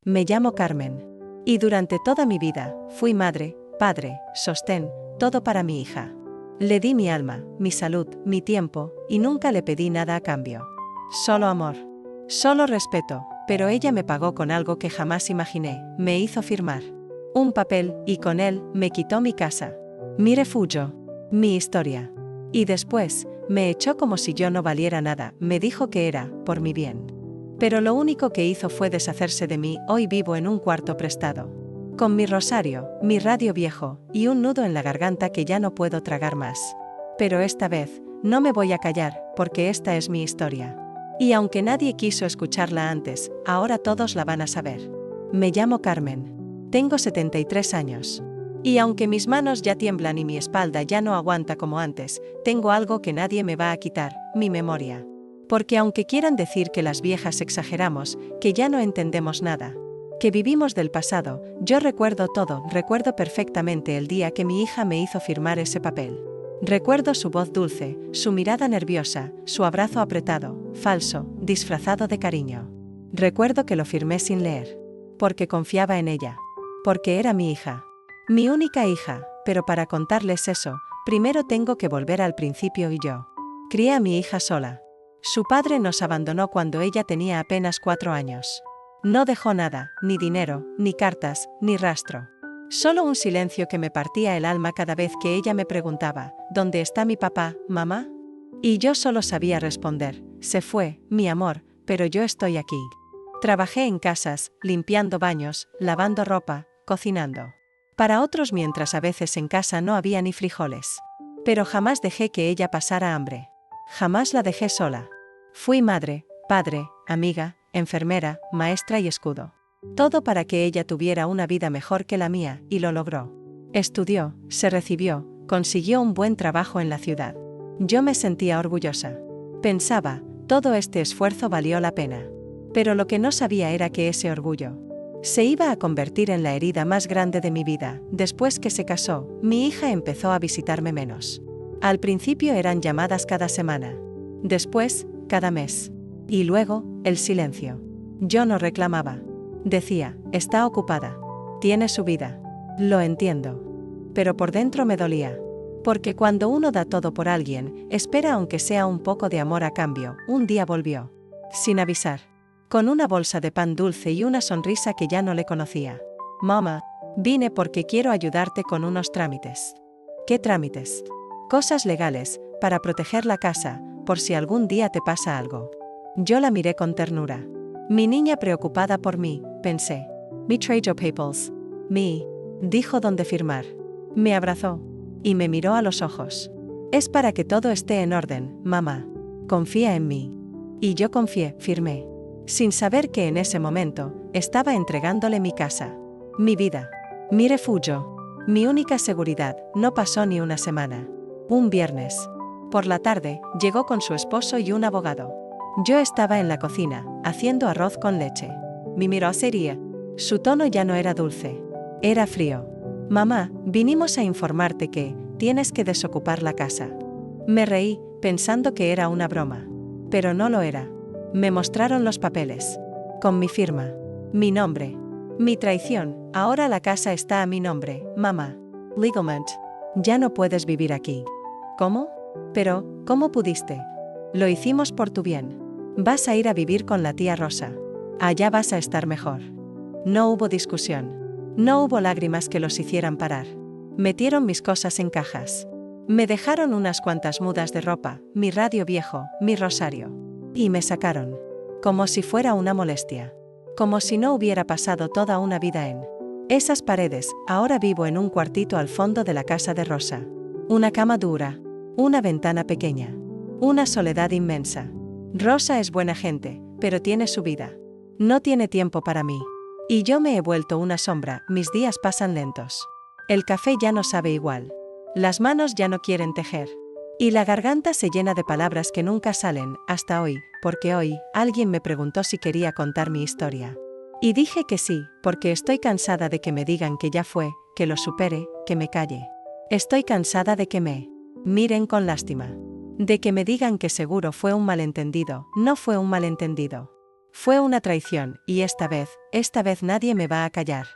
Me llamo Carmen. Y durante toda mi vida, fui madre, padre, sostén, todo para mi hija. Le di mi alma, mi salud, mi tiempo, y nunca le pedí nada a cambio. Solo amor. Solo respeto, pero ella me pagó con algo que jamás imaginé, me hizo firmar un papel, y con él, me quitó mi casa, mi refugio, mi historia. Y después, me echó como si yo no valiera nada, me dijo que era, por mi bien. Pero lo único que hizo fue deshacerse de mí, hoy vivo en un cuarto prestado. Con mi rosario, mi radio viejo, y un nudo en la garganta que ya no puedo tragar más. Pero esta vez, no me voy a callar, porque esta es mi historia. Y aunque nadie quiso escucharla antes, ahora todos la van a saber. Me llamo Carmen. Tengo 73 años. Y aunque mis manos ya tiemblan y mi espalda ya no aguanta como antes, tengo algo que nadie me va a quitar, mi memoria. Porque aunque quieran decir que las viejas exageramos, que ya no entendemos nada, que vivimos del pasado, yo recuerdo todo, recuerdo perfectamente el día que mi hija me hizo firmar ese papel. Recuerdo su voz dulce, su mirada nerviosa, su abrazo apretado, falso, disfrazado de cariño. Recuerdo que lo firmé sin leer. Porque confiaba en ella. Porque era mi hija. Mi única hija, pero para contarles eso, primero tengo que volver al principio y yo. Crié a mi hija sola. Su padre nos abandonó cuando ella tenía apenas 4 años. No dejó nada, ni dinero, ni cartas, ni rastro. Solo un silencio que me partía el alma cada vez que ella me preguntaba, ¿dónde está mi papá, mamá? Y yo solo sabía responder, se fue, mi amor, pero yo estoy aquí. Trabajé en casas, limpiando baños, lavando ropa, cocinando. Para otros mientras a veces en casa no había ni frijoles. Pero jamás dejé que ella pasara hambre. Jamás la dejé sola. Fui madre, padre, amiga, enfermera, maestra y escudo. Todo para que ella tuviera una vida mejor que la mía, y lo logró. Estudió, se recibió, consiguió un buen trabajo en la ciudad. Yo me sentía orgullosa. Pensaba, todo este esfuerzo valió la pena. Pero lo que no sabía era que ese orgullo se iba a convertir en la herida más grande de mi vida. Después que se casó, mi hija empezó a visitarme menos. Al principio eran llamadas cada semana. Después, cada mes. Y luego, el silencio. Yo no reclamaba. Decía, está ocupada. Tiene su vida. Lo entiendo. Pero por dentro me dolía. Porque cuando uno da todo por alguien, espera aunque sea un poco de amor a cambio. Un día volvió. Sin avisar. Con una bolsa de pan dulce y una sonrisa que ya no le conocía. Mamá, vine porque quiero ayudarte con unos trámites. ¿Qué trámites? Cosas legales, para proteger la casa, por si algún día te pasa algo. Yo la miré con ternura. Mi niña preocupada por mí, pensé. Mi trajo papers. Dijo dónde firmar. Me abrazó. Y me miró a los ojos. Es para que todo esté en orden, mamá. Confía en mí. Y yo confié, firmé. Sin saber que en ese momento, estaba entregándole mi casa. Mi vida. Mi refugio. Mi única seguridad. No pasó ni una semana. Un viernes. Por la tarde, llegó con su esposo y un abogado. Yo estaba en la cocina, haciendo arroz con leche. Me miró seria. Su tono ya no era dulce. Era frío. Mamá, vinimos a informarte que tienes que desocupar la casa. Me reí, pensando que era una broma. Pero no lo era. Me mostraron los papeles. Con mi firma. Mi nombre. Mi traición. Ahora la casa está a mi nombre, mamá. Legalmente. Ya no puedes vivir aquí. ¿Cómo? Pero, ¿cómo pudiste? Lo hicimos por tu bien. Vas a ir a vivir con la tía Rosa. Allá vas a estar mejor. No hubo discusión. No hubo lágrimas que los hicieran parar. Metieron mis cosas en cajas. Me dejaron unas cuantas mudas de ropa, mi radio viejo, mi rosario. Y me sacaron. Como si fuera una molestia. Como si no hubiera pasado toda una vida en esas paredes. Ahora vivo en un cuartito al fondo de la casa de Rosa. Una cama dura. Una ventana pequeña. Una soledad inmensa. Rosa es buena gente, pero tiene su vida. No tiene tiempo para mí. Y yo me he vuelto una sombra, mis días pasan lentos. El café ya no sabe igual. Las manos ya no quieren tejer. Y la garganta se llena de palabras que nunca salen, hasta hoy, porque hoy, alguien me preguntó si quería contar mi historia. Y dije que sí, porque estoy cansada de que me digan que ya fue, que lo supere, que me calle. Estoy cansada de que me miren con lástima. De que me digan que seguro fue un malentendido, no fue un malentendido. Fue una traición, y esta vez nadie me va a callar.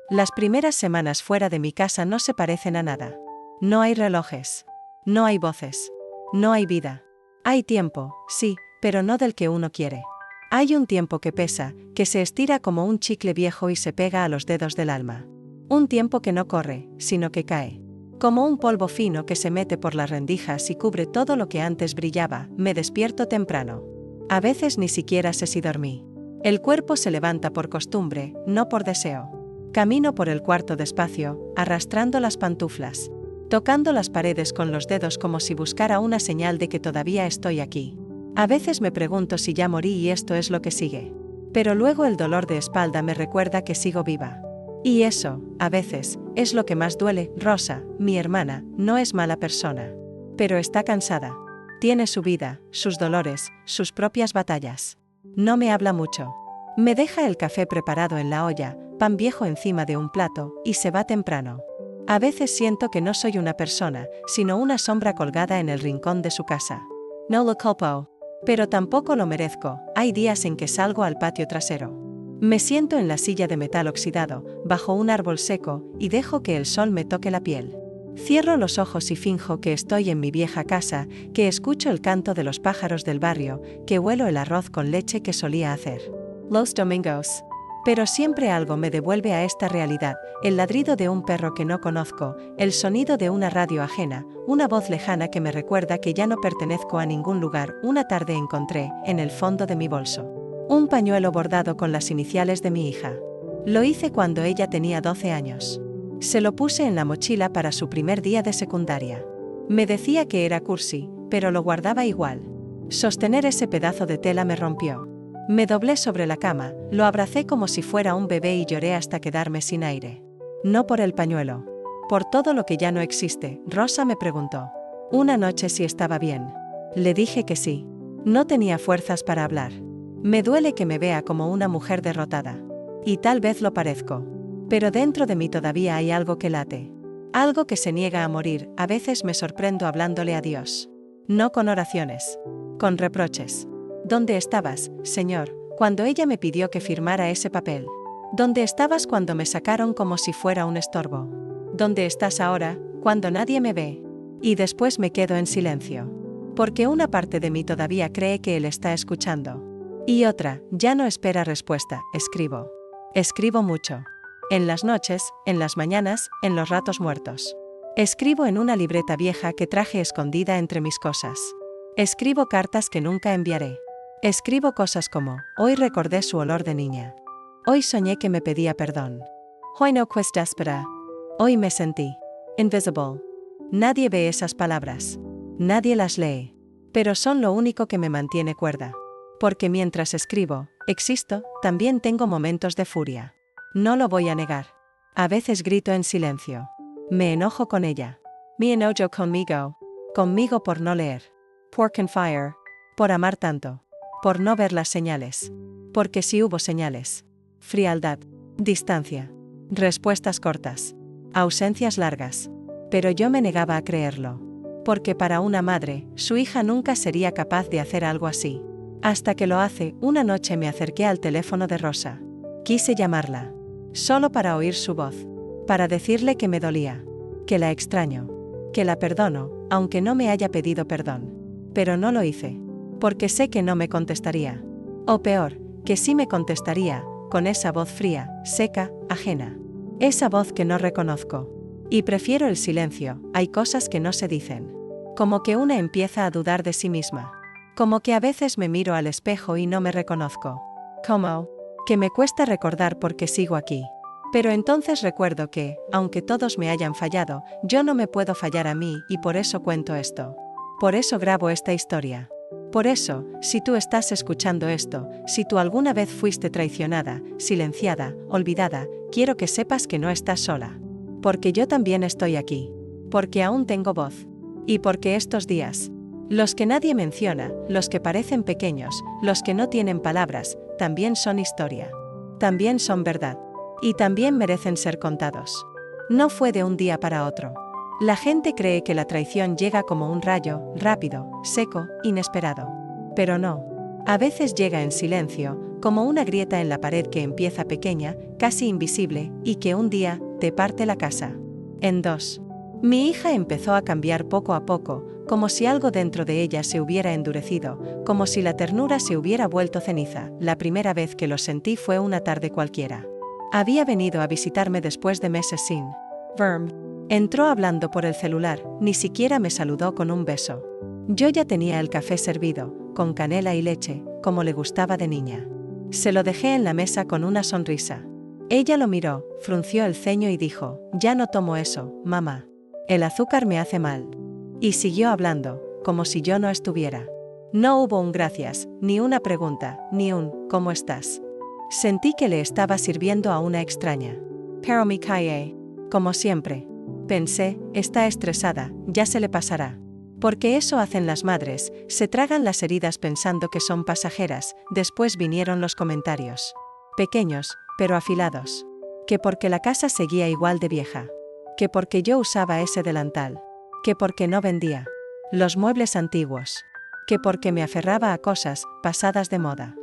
Las primeras semanas fuera de mi casa no se parecen a nada. No hay relojes. No hay voces. No hay vida. Hay tiempo, sí, pero no del que uno quiere. Hay un tiempo que pesa, que se estira como un chicle viejo y se pega a los dedos del alma. Un tiempo que no corre, sino que cae. Como un polvo fino que se mete por las rendijas y cubre todo lo que antes brillaba. Me despierto temprano. A veces ni siquiera sé si dormí. El cuerpo se levanta por costumbre, no por deseo. Camino por el cuarto despacio, arrastrando las pantuflas, tocando las paredes con los dedos como si buscara una señal de que todavía estoy aquí. A veces me pregunto si ya morí y esto es lo que sigue. Pero luego el dolor de espalda me recuerda que sigo viva. Y eso, a veces, es lo que más duele. Rosa, mi hermana, no es mala persona. Pero está cansada. Tiene su vida, sus dolores, sus propias batallas. No me habla mucho. Me deja el café preparado en la olla, pan viejo encima de un plato, y se va temprano. A veces siento que no soy una persona, sino una sombra colgada en el rincón de su casa. No lo culpo. Pero tampoco lo merezco. Hay días en que salgo al patio trasero. Me siento en la silla de metal oxidado, bajo un árbol seco, y dejo que el sol me toque la piel. Cierro los ojos y finjo que estoy en mi vieja casa, que escucho el canto de los pájaros del barrio, que huelo el arroz con leche que solía hacer los domingos. Pero siempre algo me devuelve a esta realidad, el ladrido de un perro que no conozco, el sonido de una radio ajena, una voz lejana que me recuerda que ya no pertenezco a ningún lugar. Una tarde encontré, en el fondo de mi bolso, un pañuelo bordado con las iniciales de mi hija. Lo hice cuando ella tenía 12 años. Se lo puse en la mochila para su primer día de secundaria. Me decía que era cursi, pero lo guardaba igual. Sostener ese pedazo de tela me rompió. Me doblé sobre la cama, lo abracé como si fuera un bebé y lloré hasta quedarme sin aire. No por el pañuelo. Por todo lo que ya no existe. Rosa me preguntó una noche si estaba bien. Le dije que sí. No tenía fuerzas para hablar. Me duele que me vea como una mujer derrotada. Y tal vez lo parezco. Pero dentro de mí todavía hay algo que late. Algo que se niega a morir. A veces me sorprendo hablándole a Dios. No con oraciones. Con reproches. ¿Dónde estabas, Señor, cuando ella me pidió que firmara ese papel? ¿Dónde estabas cuando me sacaron como si fuera un estorbo? ¿Dónde estás ahora, cuando nadie me ve? Y después me quedo en silencio. Porque una parte de mí todavía cree que Él está escuchando. Y otra, ya no espera respuesta. Escribo. Escribo mucho. En las noches, en las mañanas, en los ratos muertos. Escribo en una libreta vieja que traje escondida entre mis cosas. Escribo cartas que nunca enviaré. Escribo cosas como, hoy recordé su olor de niña. Hoy soñé que me pedía perdón. Hoy no quest espera. Hoy me sentí invisible. Nadie ve esas palabras. Nadie las lee. Pero son lo único que me mantiene cuerda. Porque mientras escribo, existo, también tengo momentos de furia. No lo voy a negar. A veces grito en silencio. Me enojo con ella. Me enojo conmigo. Conmigo por no leer. Por confiar. Por amar tanto. Por no ver las señales. Porque sí hubo señales. Frialdad. Distancia. Respuestas cortas. Ausencias largas. Pero yo me negaba a creerlo. Porque para una madre, su hija nunca sería capaz de hacer algo así. Hasta que lo hace. Una noche me acerqué al teléfono de Rosa. Quise llamarla. Solo para oír su voz. Para decirle que me dolía. Que la extraño. Que la perdono, aunque no me haya pedido perdón. Pero no lo hice. Porque sé que no me contestaría. O peor, que sí me contestaría, con esa voz fría, seca, ajena. Esa voz que no reconozco. Y prefiero el silencio. Hay cosas que no se dicen. Como que una empieza a dudar de sí misma. Como que a veces me miro al espejo y no me reconozco. Como que me cuesta recordar por qué sigo aquí. Pero entonces recuerdo que, aunque todos me hayan fallado, yo no me puedo fallar a mí y por eso cuento esto. Por eso grabo esta historia. Por eso, si tú estás escuchando esto, si tú alguna vez fuiste traicionada, silenciada, olvidada, quiero que sepas que no estás sola. Porque yo también estoy aquí. Porque aún tengo voz. Y porque estos días, los que nadie menciona, los que parecen pequeños, los que no tienen palabras, también son historia. También son verdad. Y también merecen ser contados. No fue de un día para otro. La gente cree que la traición llega como un rayo, rápido, seco, inesperado. Pero no. A veces llega en silencio, como una grieta en la pared que empieza pequeña, casi invisible, y que un día te parte la casa en dos. Mi hija empezó a cambiar poco a poco, como si algo dentro de ella se hubiera endurecido, como si la ternura se hubiera vuelto ceniza. La primera vez que lo sentí fue una tarde cualquiera. Había venido a visitarme después de meses sin verme. Entró hablando por el celular, ni siquiera me saludó con un beso. Yo ya tenía el café servido, con canela y leche, como le gustaba de niña. Se lo dejé en la mesa con una sonrisa. Ella lo miró, frunció el ceño y dijo: «Ya no tomo eso, mamá. El azúcar me hace mal». Y siguió hablando, como si yo no estuviera. No hubo un gracias, ni una pregunta, ni un «¿cómo estás?». Sentí que le estaba sirviendo a una extraña. Pero me callé. Como siempre. Pensé: está estresada, ya se le pasará. Porque eso hacen las madres, se tragan las heridas pensando que son pasajeras. Después vinieron los comentarios. Pequeños, pero afilados. Que porque la casa seguía igual de vieja. Que porque yo usaba ese delantal. Que porque no vendía los muebles antiguos. Que porque me aferraba a cosas pasadas de moda.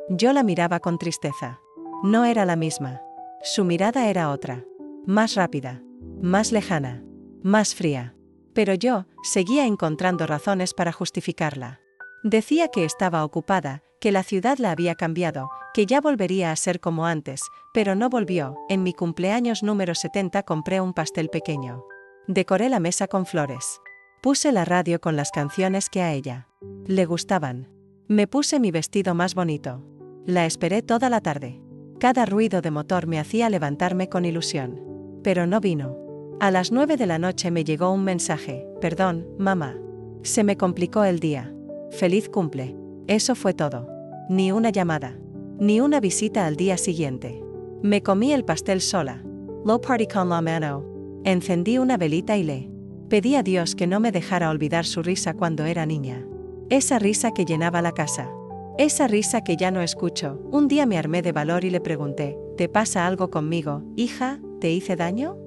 Yo la miraba con tristeza. No era la misma. Su mirada era otra. Más rápida. Más lejana. Más fría. Pero yo seguía encontrando razones para justificarla. Decía que estaba ocupada, que la ciudad la había cambiado, que ya volvería a ser como antes, pero no volvió. En mi cumpleaños número 70 compré un pastel pequeño. Decoré la mesa con flores. Puse la radio con las canciones que a ella le gustaban. Me puse mi vestido más bonito. La esperé toda la tarde. Cada ruido de motor me hacía levantarme con ilusión. Pero no vino. A las 9 de la noche me llegó un mensaje: «Perdón, mamá. Se me complicó el día. Feliz cumple». Eso fue todo. Ni una llamada. Ni una visita al día siguiente. Me comí el pastel sola. Lo partí con la mano. Encendí una velita y le pedí a Dios que no me dejara olvidar su risa cuando era niña. Esa risa que llenaba la casa. Esa risa que ya no escucho. Un día me armé de valor y le pregunté: «¿Te pasa algo conmigo, hija? ¿Te hice daño?».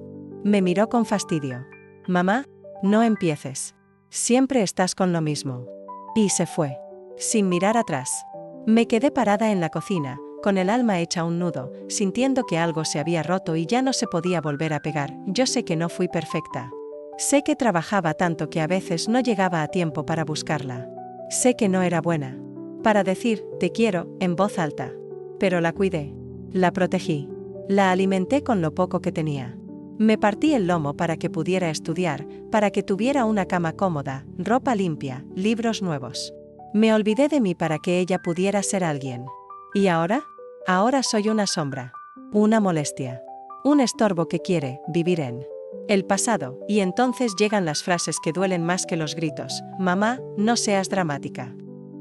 Me miró con fastidio. «Mamá, no empieces. Siempre estás con lo mismo». Y se fue. Sin mirar atrás. Me quedé parada en la cocina, con el alma hecha un nudo, sintiendo que algo se había roto y ya no se podía volver a pegar. Yo sé que no fui perfecta. Sé que trabajaba tanto que a veces no llegaba a tiempo para buscarla. Sé que no era buena para decir «te quiero» en voz alta. Pero la cuidé. La protegí. La alimenté con lo poco que tenía. Me partí el lomo para que pudiera estudiar, para que tuviera una cama cómoda, ropa limpia, libros nuevos. Me olvidé de mí para que ella pudiera ser alguien. ¿Y ahora? Ahora soy una sombra. Una molestia. Un estorbo que quiere vivir en el pasado, y entonces llegan las frases que duelen más que los gritos: «Mamá, no seas dramática.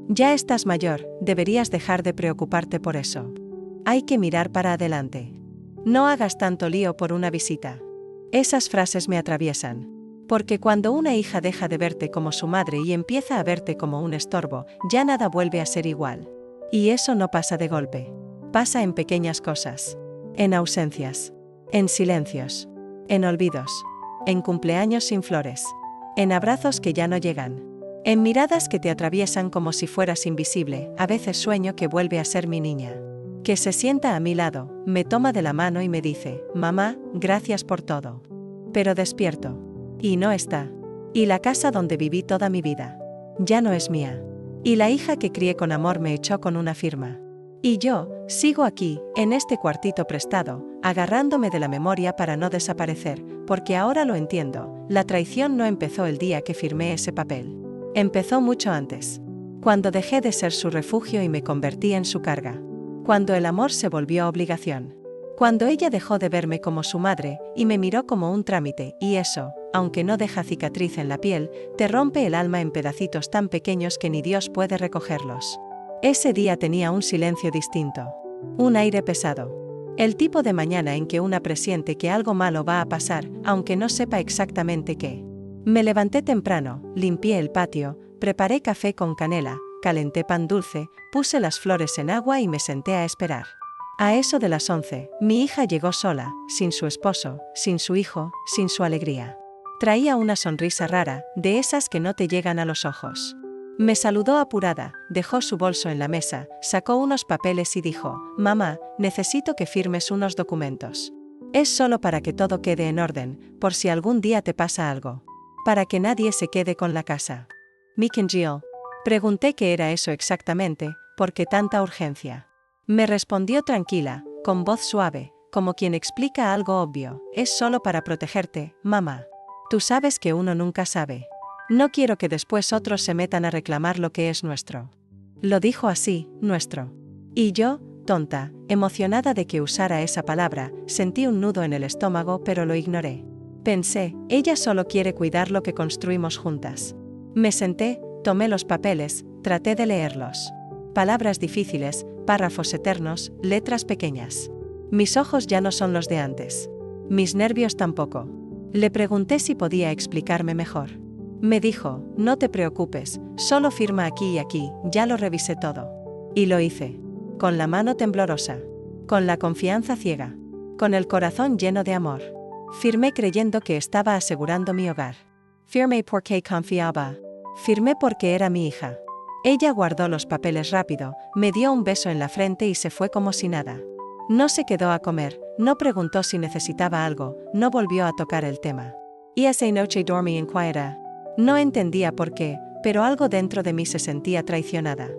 Ya estás mayor, deberías dejar de preocuparte por eso. Hay que mirar para adelante. No hagas tanto lío por una visita». Esas frases me atraviesan. Porque cuando una hija deja de verte como su madre y empieza a verte como un estorbo, ya nada vuelve a ser igual. Y eso no pasa de golpe. Pasa en pequeñas cosas. En ausencias. En silencios. En olvidos. En cumpleaños sin flores. En abrazos que ya no llegan. En miradas que te atraviesan como si fueras invisible. A veces sueño que vuelve a ser mi niña. Que se sienta a mi lado, me toma de la mano y me dice: «Mamá, gracias por todo». Pero despierto. Y no está. Y la casa donde viví toda mi vida ya no es mía. Y la hija que crié con amor me echó con una firma. Y yo sigo aquí, en este cuartito prestado, agarrándome de la memoria para no desaparecer, porque ahora lo entiendo. La traición no empezó el día que firmé ese papel. Empezó mucho antes. Cuando dejé de ser su refugio y me convertí en su carga. Cuando el amor se volvió obligación. Cuando ella dejó de verme como su madre y me miró como un trámite, y eso, aunque no deja cicatriz en la piel, te rompe el alma en pedacitos tan pequeños que ni Dios puede recogerlos. Ese día tenía un silencio distinto. Un aire pesado. El tipo de mañana en que una presiente que algo malo va a pasar, aunque no sepa exactamente qué. Me levanté temprano, limpié el patio, preparé café con canela, calenté pan dulce, puse las flores en agua y me senté a esperar. A eso de las 11, mi hija llegó sola, sin su esposo, sin su hijo, sin su alegría. Traía una sonrisa rara, de esas que no te llegan a los ojos. Me saludó apurada, dejó su bolso en la mesa, sacó unos papeles y dijo: «Mamá, necesito que firmes unos documentos. Es solo para que todo quede en orden, por si algún día te pasa algo. Para que nadie se quede con la casa». «Mick and Jill». Pregunté qué era eso exactamente, ¿por qué tanta urgencia? Me respondió tranquila, con voz suave, como quien explica algo obvio: «Es solo para protegerte, mamá. Tú sabes que uno nunca sabe. No quiero que después otros se metan a reclamar lo que es nuestro». Lo dijo así, nuestro. Y yo, tonta, emocionada de que usara esa palabra, sentí un nudo en el estómago, pero lo ignoré. Pensé, ella solo quiere cuidar lo que construimos juntas. Me senté, tomé los papeles, traté de leerlos. Palabras difíciles, párrafos eternos, letras pequeñas. Mis ojos ya no son los de antes. Mis nervios tampoco. Le pregunté si podía explicarme mejor. Me dijo: «No te preocupes, solo firma aquí y aquí, ya lo revisé todo». Y lo hice. Con la mano temblorosa. Con la confianza ciega. Con el corazón lleno de amor. Firmé creyendo que estaba asegurando mi hogar. Firmé porque confiaba. Firmé porque era mi hija. Ella guardó los papeles rápido, me dio un beso en la frente y se fue como si nada. No se quedó a comer, no preguntó si necesitaba algo, no volvió a tocar el tema. Y esa noche dormí inquieta. No entendía por qué, pero algo dentro de mí se sentía traicionada.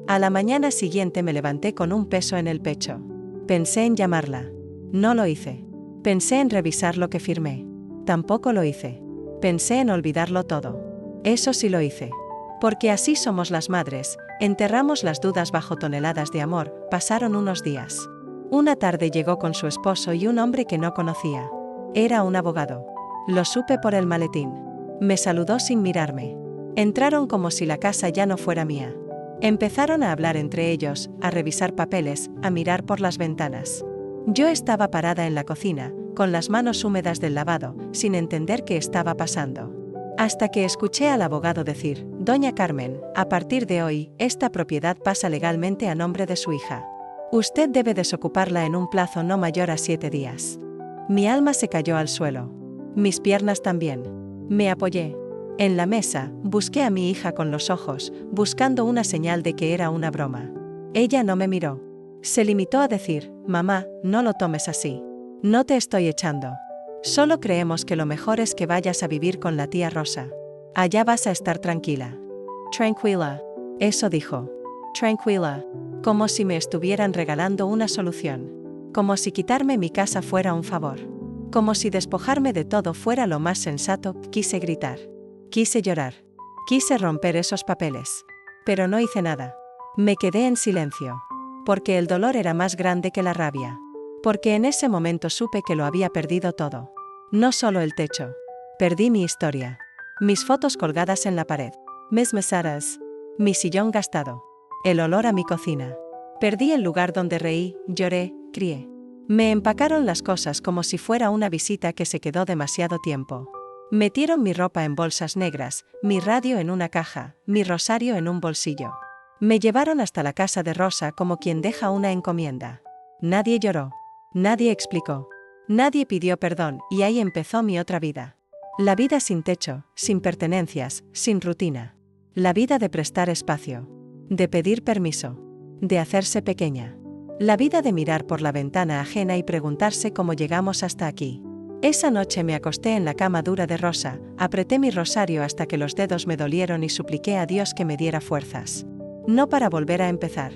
A la mañana siguiente me levanté con un peso en el pecho. Pensé en llamarla. No lo hice. Pensé en revisar lo que firmé. Tampoco lo hice. Pensé en olvidarlo todo. Eso sí lo hice. Porque así somos las madres, enterramos las dudas bajo toneladas de amor. Pasaron unos días. Una tarde llegó con su esposo y un hombre que no conocía. Era un abogado. Lo supe por el maletín. Me saludó sin mirarme. Entraron como si la casa ya no fuera mía. Empezaron a hablar entre ellos, a revisar papeles, a mirar por las ventanas. Yo estaba parada en la cocina, con las manos húmedas del lavado, sin entender qué estaba pasando. Hasta que escuché al abogado decir: «Doña Carmen, a partir de hoy, esta propiedad pasa legalmente a nombre de su hija. Usted debe desocuparla en un plazo no mayor a 7 días». Mi alma se cayó al suelo. Mis piernas también. Me apoyé. En la mesa, busqué a mi hija con los ojos, buscando una señal de que era una broma. Ella no me miró. Se limitó a decir: «Mamá, no lo tomes así. No te estoy echando. Solo creemos que lo mejor es que vayas a vivir con la tía Rosa. Allá vas a estar tranquila». «Tranquila». Eso dijo. Tranquila. Como si me estuvieran regalando una solución. Como si quitarme mi casa fuera un favor. Como si despojarme de todo fuera lo más sensato. Quise gritar. Quise llorar. Quise romper esos papeles. Pero no hice nada. Me quedé en silencio. Porque el dolor era más grande que la rabia. Porque en ese momento supe que lo había perdido todo. No solo el techo. Perdí mi historia. Mis fotos colgadas en la pared. Mis mesadas. Mi sillón gastado. El olor a mi cocina. Perdí el lugar donde reí, lloré, crié. Me empacaron las cosas como si fuera una visita que se quedó demasiado tiempo. Metieron mi ropa en bolsas negras, mi radio en una caja, mi rosario en un bolsillo. Me llevaron hasta la casa de Rosa como quien deja una encomienda. Nadie lloró. Nadie explicó. Nadie pidió perdón, y ahí empezó mi otra vida. La vida sin techo, sin pertenencias, sin rutina. La vida de prestar espacio. De pedir permiso. De hacerse pequeña. La vida de mirar por la ventana ajena y preguntarse cómo llegamos hasta aquí. Esa noche me acosté en la cama dura de Rosa, apreté mi rosario hasta que los dedos me dolieron y supliqué a Dios que me diera fuerzas. No para volver a empezar.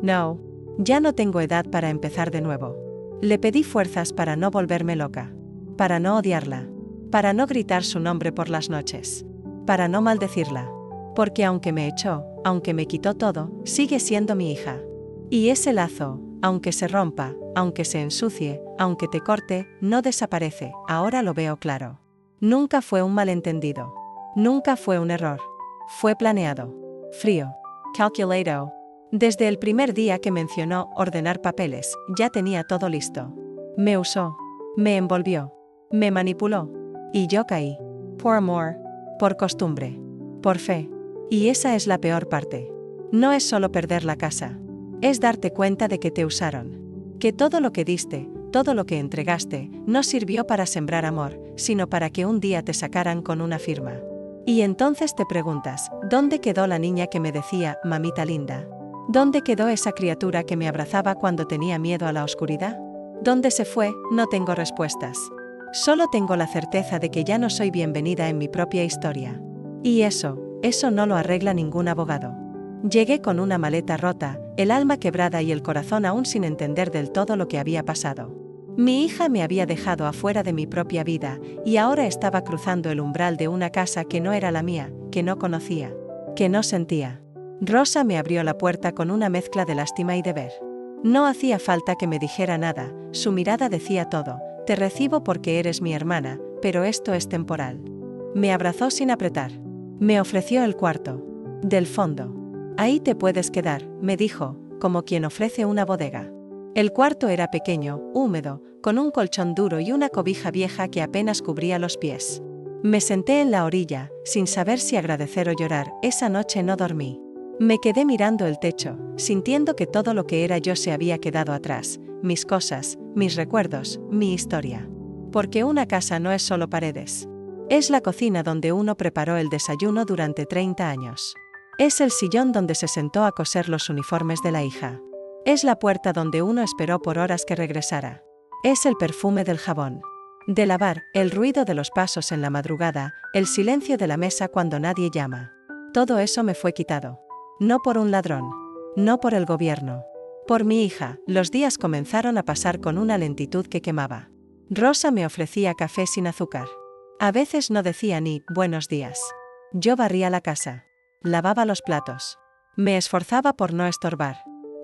No. Ya no tengo edad para empezar de nuevo. Le pedí fuerzas para no volverme loca. Para no odiarla. Para no gritar su nombre por las noches. Para no maldecirla. Porque aunque me echó, aunque me quitó todo, sigue siendo mi hija. Y ese lazo, aunque se rompa, aunque se ensucie, aunque te corte, no desaparece. Ahora lo veo claro. Nunca fue un malentendido. Nunca fue un error. Fue planeado. Frío. Calculado. Desde el primer día que mencionó ordenar papeles, ya tenía todo listo. Me usó. Me envolvió. Me manipuló. Y yo caí. Por amor. Por costumbre. Por fe. Y esa es la peor parte. No es solo perder la casa. Es darte cuenta de que te usaron. Que todo lo que diste, todo lo que entregaste, no sirvió para sembrar amor, sino para que un día te sacaran con una firma. Y entonces te preguntas, ¿dónde quedó la niña que me decía, mamita linda? ¿Dónde quedó esa criatura que me abrazaba cuando tenía miedo a la oscuridad? ¿Dónde se fue? No tengo respuestas. Solo tengo la certeza de que ya no soy bienvenida en mi propia historia. Y eso no lo arregla ningún abogado. Llegué con una maleta rota, el alma quebrada y el corazón aún sin entender del todo lo que había pasado. Mi hija me había dejado afuera de mi propia vida, y ahora estaba cruzando el umbral de una casa que no era la mía, que no conocía, que no sentía. Rosa me abrió la puerta con una mezcla de lástima y deber. No hacía falta que me dijera nada, su mirada decía todo: te recibo porque eres mi hermana, pero esto es temporal. Me abrazó sin apretar. Me ofreció el cuarto. Del fondo. Ahí te puedes quedar, me dijo, como quien ofrece una bodega. El cuarto era pequeño, húmedo, con un colchón duro y una cobija vieja que apenas cubría los pies. Me senté en la orilla, sin saber si agradecer o llorar. Esa noche no dormí. Me quedé mirando el techo, sintiendo que todo lo que era yo se había quedado atrás, mis cosas, mis recuerdos, mi historia. Porque una casa no es solo paredes. Es la cocina donde uno preparó el desayuno durante 30 años. Es el sillón donde se sentó a coser los uniformes de la hija. Es la puerta donde uno esperó por horas que regresara. Es el perfume del jabón. De lavar, el ruido de los pasos en la madrugada, el silencio de la mesa cuando nadie llama. Todo eso me fue quitado. No por un ladrón. No por el gobierno. Por mi hija. Los días comenzaron a pasar con una lentitud que quemaba. Rosa me ofrecía café sin azúcar. A veces no decía ni buenos días. Yo barría la casa. Lavaba los platos. Me esforzaba por no estorbar.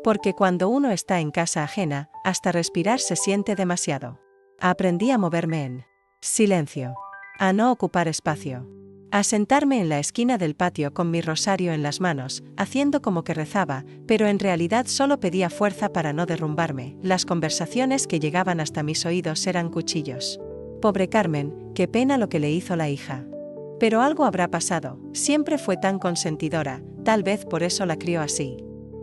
Porque cuando uno está en casa ajena, hasta respirar se siente demasiado. Aprendí a moverme en silencio. A no ocupar espacio. A sentarme en la esquina del patio con mi rosario en las manos, haciendo como que rezaba, pero en realidad solo pedía fuerza para no derrumbarme. Las conversaciones que llegaban hasta mis oídos eran cuchillos. Pobre Carmen, qué pena lo que le hizo la hija. Pero algo habrá pasado, siempre fue tan consentidora, tal vez por eso la crió así.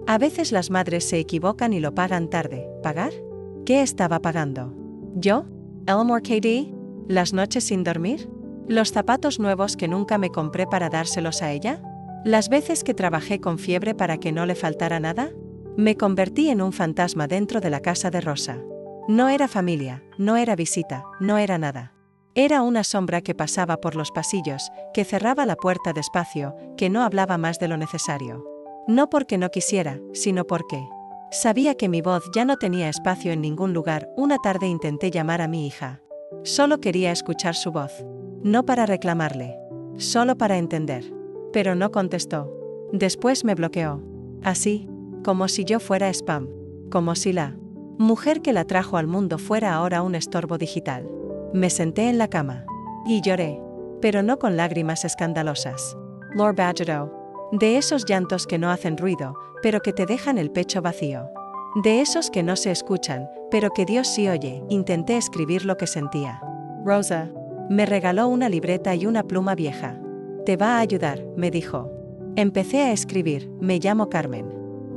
A veces las madres se equivocan y lo pagan tarde. ¿Pagar? ¿Qué estaba pagando? ¿Yo? ¿Elmore KD? ¿Las noches sin dormir? ¿Los zapatos nuevos que nunca me compré para dárselos a ella? ¿Las veces que trabajé con fiebre para que no le faltara nada? Me convertí en un fantasma dentro de la casa de Rosa. No era familia, no era visita, no era nada. Era una sombra que pasaba por los pasillos, que cerraba la puerta despacio, que no hablaba más de lo necesario. No porque no quisiera, sino porque sabía que mi voz ya no tenía espacio en ningún lugar. Una tarde intenté llamar a mi hija. Solo quería escuchar su voz. No para reclamarle. Solo para entender. Pero no contestó. Después me bloqueó. Así, como si yo fuera spam. Como si la mujer que la trajo al mundo fuera ahora un estorbo digital. Me senté en la cama. Y lloré. Pero no con lágrimas escandalosas. Lord Badgerow. De esos llantos que no hacen ruido, pero que te dejan el pecho vacío. De esos que no se escuchan, pero que Dios sí oye. Intenté escribir lo que sentía. Rosa me regaló una libreta y una pluma vieja. Te va a ayudar, me dijo. Empecé a escribir, me llamo Carmen.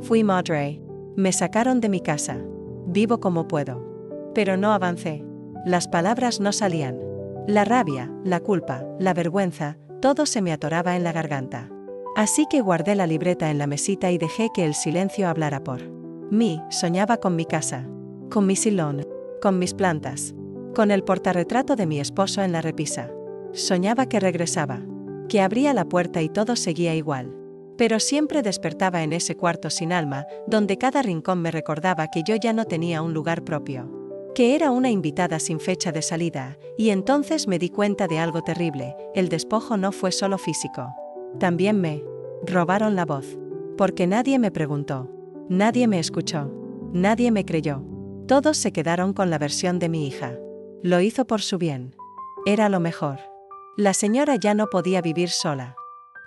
Fui madre. Me sacaron de mi casa. Vivo como puedo. Pero no avancé. Las palabras no salían. La rabia, la culpa, la vergüenza, todo se me atoraba en la garganta. Así que guardé la libreta en la mesita y dejé que el silencio hablara por mí. Soñaba con mi casa. Con mi silón. Con mis plantas. Con el portarretrato de mi esposo en la repisa. Soñaba que regresaba. Que abría la puerta y todo seguía igual. Pero siempre despertaba en ese cuarto sin alma, donde cada rincón me recordaba que yo ya no tenía un lugar propio. Que era una invitada sin fecha de salida, y entonces me di cuenta de algo terrible. El despojo no fue solo físico. También me robaron la voz. Porque nadie me preguntó. Nadie me escuchó. Nadie me creyó. Todos se quedaron con la versión de mi hija. Lo hizo por su bien. Era lo mejor. La señora ya no podía vivir sola.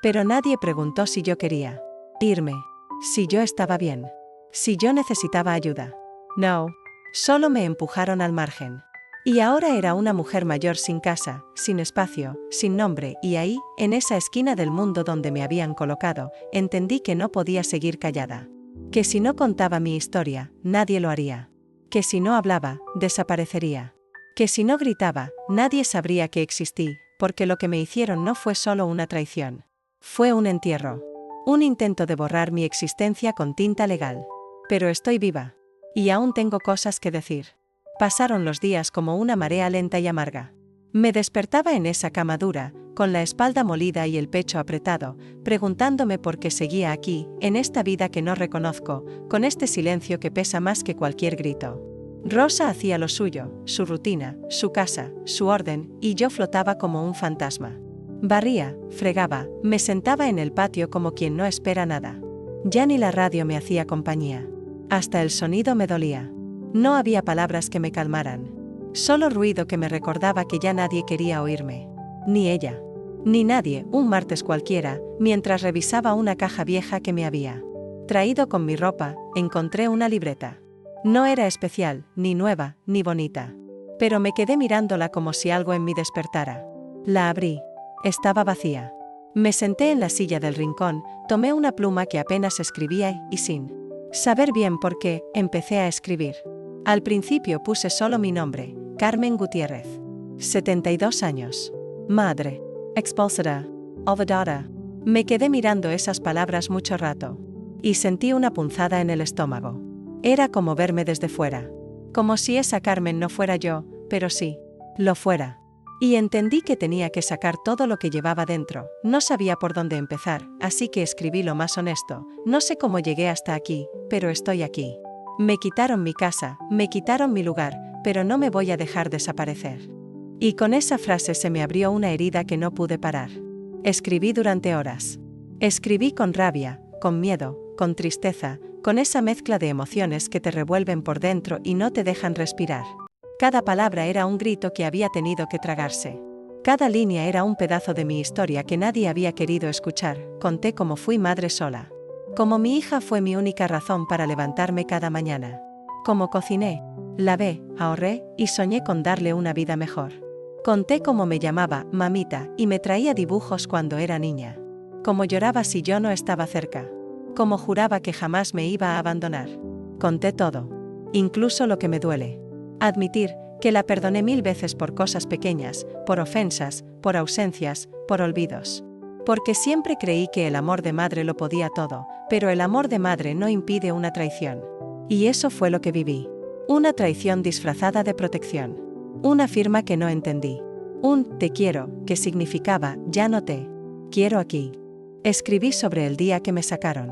Pero nadie preguntó si yo quería irme. Si yo estaba bien. Si yo necesitaba ayuda. No. Solo me empujaron al margen. Y ahora era una mujer mayor sin casa, sin espacio, sin nombre, y ahí, en esa esquina del mundo donde me habían colocado, entendí que no podía seguir callada. Que si no contaba mi historia, nadie lo haría. Que si no hablaba, desaparecería. Que si no gritaba, nadie sabría que existí. porque lo que me hicieron no fue solo una traición. Fue un entierro. Un intento de borrar mi existencia con tinta legal. Pero estoy viva. Y aún tengo cosas que decir. Pasaron los días como una marea lenta y amarga. Me despertaba en esa cama dura, con la espalda molida y el pecho apretado, preguntándome por qué seguía aquí, en esta vida que no reconozco, con este silencio que pesa más que cualquier grito. Rosa hacía lo suyo, su rutina, su casa, su orden, y yo flotaba como un fantasma. Barría, fregaba, me sentaba en el patio como quien no espera nada. Ya ni la radio me hacía compañía. Hasta el sonido me dolía. No había palabras que me calmaran. Solo ruido que me recordaba que ya nadie quería oírme. Ni ella. Ni nadie, un martes cualquiera, mientras revisaba una caja vieja que me había traído con mi ropa, encontré una libreta. No era especial, ni nueva, ni bonita. Pero me quedé mirándola como si algo en mí despertara. La abrí. Estaba vacía. Me senté en la silla del rincón, tomé una pluma que apenas escribía y sin saber bien por qué, empecé a escribir. Al principio puse solo mi nombre, Carmen Gutiérrez. 72 años. Madre. Expulsada. Olvidada. Me quedé mirando esas palabras mucho rato. Y sentí una punzada en el estómago. Era como verme desde fuera. Como si esa Carmen no fuera yo, pero sí, lo fuera. Y entendí que tenía que sacar todo lo que llevaba dentro. No sabía por dónde empezar, así que escribí lo más honesto. No sé cómo llegué hasta aquí, pero estoy aquí. Me quitaron mi casa, me quitaron mi lugar, pero no me voy a dejar desaparecer. Y con esa frase se me abrió una herida que no pude parar. Escribí durante horas. Escribí con rabia, con miedo, con tristeza, con esa mezcla de emociones que te revuelven por dentro y no te dejan respirar. Cada palabra era un grito que había tenido que tragarse. Cada línea era un pedazo de mi historia que nadie había querido escuchar. Conté cómo fui madre sola. Cómo mi hija fue mi única razón para levantarme cada mañana. Cómo cociné, lavé, ahorré y soñé con darle una vida mejor. Conté cómo me llamaba mamita y me traía dibujos cuando era niña. Cómo lloraba si yo no estaba cerca. Cómo juraba que jamás me iba a abandonar. Conté todo. Incluso lo que me duele. Admitir que la perdoné 1000 veces por cosas pequeñas, por ofensas, por ausencias, por olvidos. Porque siempre creí que el amor de madre lo podía todo, pero el amor de madre no impide una traición. Y eso fue lo que viví. Una traición disfrazada de protección. Una firma que no entendí. Un te quiero, que significaba ya no te quiero aquí. Escribí sobre el día que me sacaron.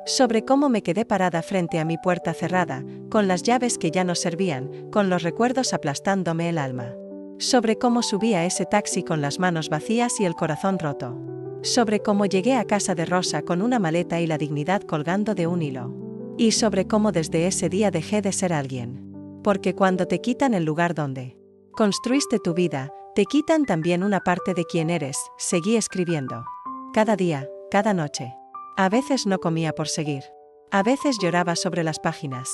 Sobre cómo me quedé parada frente a mi puerta cerrada, con las llaves que ya no servían, con los recuerdos aplastándome el alma. Sobre cómo subí a ese taxi con las manos vacías y el corazón roto. Sobre cómo llegué a casa de Rosa con una maleta y la dignidad colgando de un hilo. Y sobre cómo desde ese día dejé de ser alguien. Porque cuando te quitan el lugar donde construiste tu vida, te quitan también una parte de quién eres. Seguí escribiendo. Cada día, cada noche. A veces no comía por seguir. A veces lloraba sobre las páginas.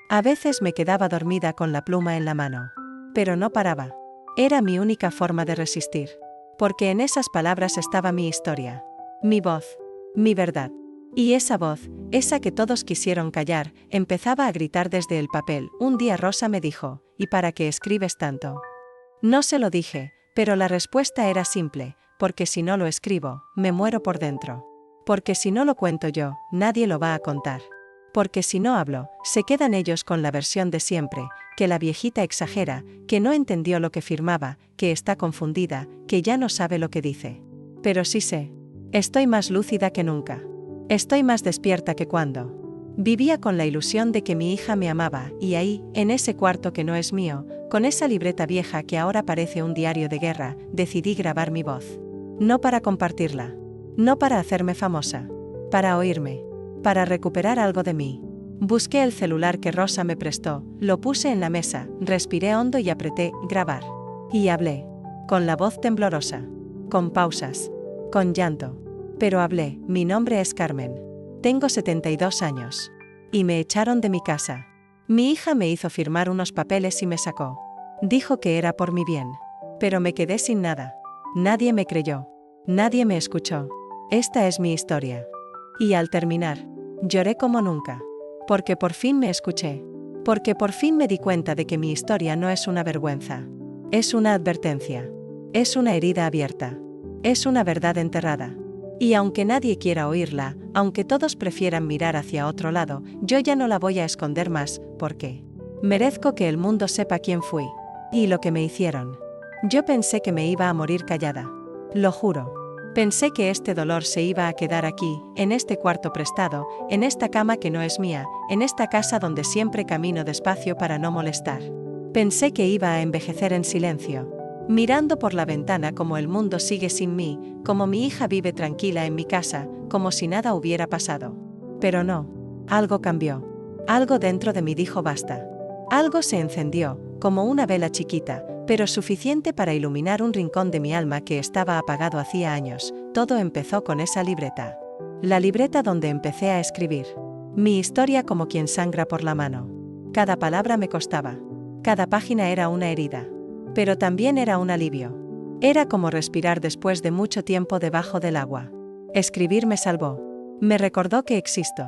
A veces me quedaba dormida con la pluma en la mano. Pero no paraba. Era mi única forma de resistir. Porque en esas palabras estaba mi historia. Mi voz. Mi verdad. Y esa voz, esa que todos quisieron callar, empezaba a gritar desde el papel. Un día Rosa me dijo, ¿y para qué escribes tanto? No se lo dije, pero la respuesta era simple, porque si no lo escribo, me muero por dentro. Porque si no lo cuento yo, nadie lo va a contar. Porque si no hablo, se quedan ellos con la versión de siempre, que la viejita exagera, que no entendió lo que firmaba, que está confundida, que ya no sabe lo que dice. Pero sí sé. Estoy más lúcida que nunca. Estoy más despierta que cuando vivía con la ilusión de que mi hija me amaba, y ahí, en ese cuarto que no es mío, con esa libreta vieja que ahora parece un diario de guerra, decidí grabar mi voz. No para compartirla. No para hacerme famosa. Para oírme. Para recuperar algo de mí. Busqué el celular que Rosa me prestó, lo puse en la mesa, respiré hondo y apreté grabar. Y hablé. Con la voz temblorosa. Con pausas. Con llanto. Pero hablé. Mi nombre es Carmen. Tengo 72 años. Y me echaron de mi casa. Mi hija me hizo firmar unos papeles y me sacó. Dijo que era por mi bien. Pero me quedé sin nada. Nadie me creyó. Nadie me escuchó. Esta es mi historia. Y al terminar, lloré como nunca. Porque por fin me escuché. Porque por fin me di cuenta de que mi historia no es una vergüenza. Es una advertencia. Es una herida abierta. Es una verdad enterrada. Y aunque nadie quiera oírla, aunque todos prefieran mirar hacia otro lado, yo ya no la voy a esconder más, porque merezco que el mundo sepa quién fui. Y lo que me hicieron. Yo pensé que me iba a morir callada. Lo juro. Pensé que este dolor se iba a quedar aquí, en este cuarto prestado, en esta cama que no es mía, en esta casa donde siempre camino despacio para no molestar. Pensé que iba a envejecer en silencio, mirando por la ventana como el mundo sigue sin mí, como mi hija vive tranquila en mi casa, como si nada hubiera pasado. Pero no. Algo cambió. Algo dentro de mí dijo basta. Algo se encendió, como una vela chiquita, pero suficiente para iluminar un rincón de mi alma que estaba apagado hacía años. Todo empezó con esa libreta. La libreta donde empecé a escribir. Mi historia como quien sangra por la mano. Cada palabra me costaba. Cada página era una herida. Pero también era un alivio. Era como respirar después de mucho tiempo debajo del agua. Escribir me salvó. Me recordó que existo.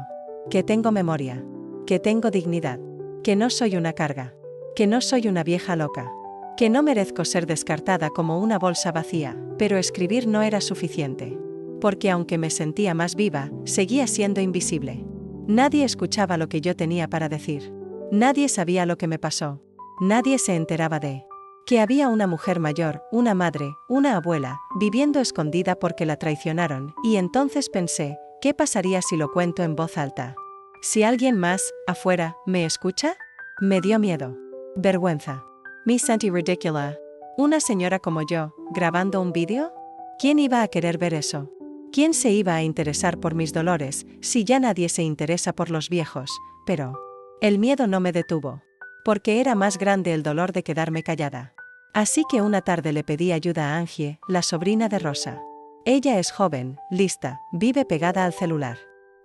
Que tengo memoria. Que tengo dignidad. Que no soy una carga. Que no soy una vieja loca. Que no merezco ser descartada como una bolsa vacía, pero escribir no era suficiente. Porque aunque me sentía más viva, seguía siendo invisible. Nadie escuchaba lo que yo tenía para decir. Nadie sabía lo que me pasó. Nadie se enteraba de que había una mujer mayor, una madre, una abuela, viviendo escondida porque la traicionaron, y entonces pensé, ¿qué pasaría si lo cuento en voz alta? ¿Si alguien más, afuera, me escucha? Me dio miedo. Vergüenza. Me sentí ridícula. ¿Una señora como yo, grabando un vídeo? ¿Quién iba a querer ver eso? ¿Quién se iba a interesar por mis dolores, si ya nadie se interesa por los viejos? Pero el miedo no me detuvo. Porque era más grande el dolor de quedarme callada. Así que una tarde le pedí ayuda a Angie, la sobrina de Rosa. Ella es joven, lista, vive pegada al celular.